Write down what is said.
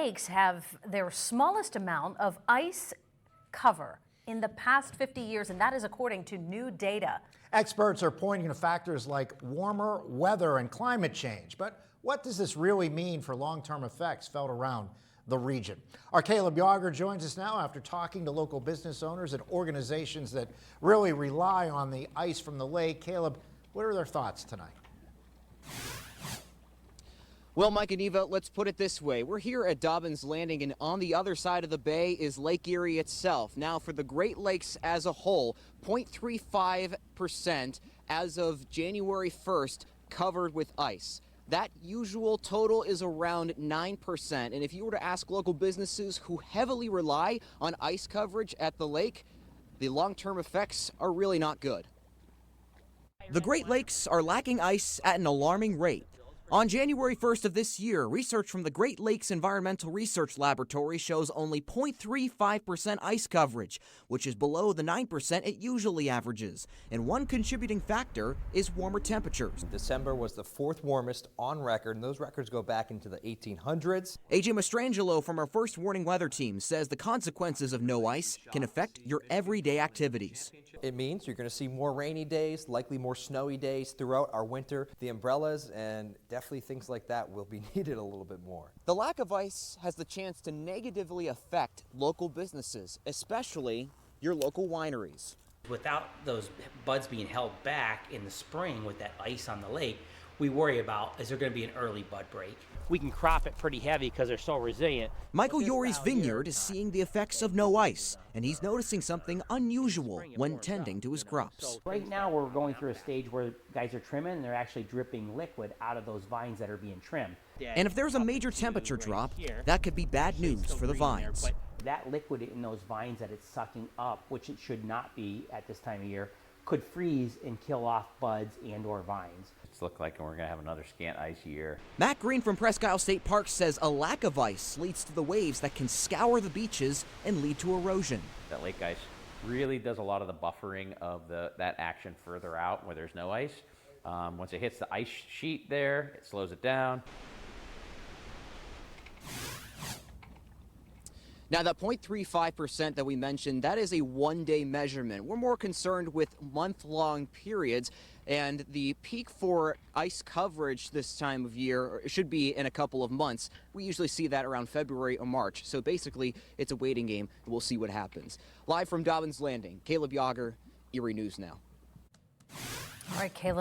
lakes have their smallest amount of ice cover in the past 50 years, and that is according to new data. Experts are pointing to factors like warmer weather and climate change. But what does this really mean for long-term effects felt around the region? Our Caleb Yager joins us now after talking to local business owners and organizations that really rely on the ice from the lake. Caleb, what are their thoughts tonight? Well, Mike and Eva, let's put it this way. We're here at Dobbins Landing, and on the other side of the bay is Lake Erie itself. Now, for the Great Lakes as a whole, 0.35% as of January 1st covered with ice. That usual total is around 9%. And if you were to ask local businesses who heavily rely on ice coverage at the lake, the long-term effects are really not good. The Great Lakes are lacking ice at an alarming rate. On January 1st of this year, research from the Great Lakes Environmental Research Laboratory shows only 0.35% ice coverage, which is below the 9% it usually averages. And one contributing factor is warmer temperatures. December was the fourth warmest on record, and those records go back into the 1800s. AJ Mastrangelo from our First Warning Weather Team says the consequences of no ice can affect your everyday activities. It means you're going to see more rainy days, likely more snowy days throughout our winter. The umbrellas and definitely things like that will be needed a little bit more. The lack of ice has the chance to negatively affect local businesses, especially your local wineries. Without those buds being held back in the spring with that ice on the lake, we worry about, is there going to be an early bud break? We can crop it pretty heavy because they're so resilient. Michael Yorie's vineyard is seeing the effects of no ice, and he's noticing something unusual when tending to his crops. Right now we're going through a stage where guys are trimming and they're actually dripping liquid out of those vines that are being trimmed. And if there's a major temperature drop, that could be bad news for the vines. That liquid in those vines that it's sucking up, which it should not be at this time of year, could freeze and kill off buds and or vines. It's looked like we're going to have another scant ice year. Matt Green from Presque Isle State Park says a lack of ice leads to the waves that can scour the beaches and lead to erosion. That lake ice really does a lot of the buffering of that action further out where there's no ice. Once it hits the ice sheet there, it slows it down. Now, that 0.35% that we mentioned, that is a one-day measurement. We're more concerned with month-long periods, and the peak for ice coverage this time of year should be in a couple of months. We usually see that around February or March, so basically it's a waiting game. We'll see what happens. Live from Dobbins Landing, Caleb Yager, Erie News Now. All right, Caleb.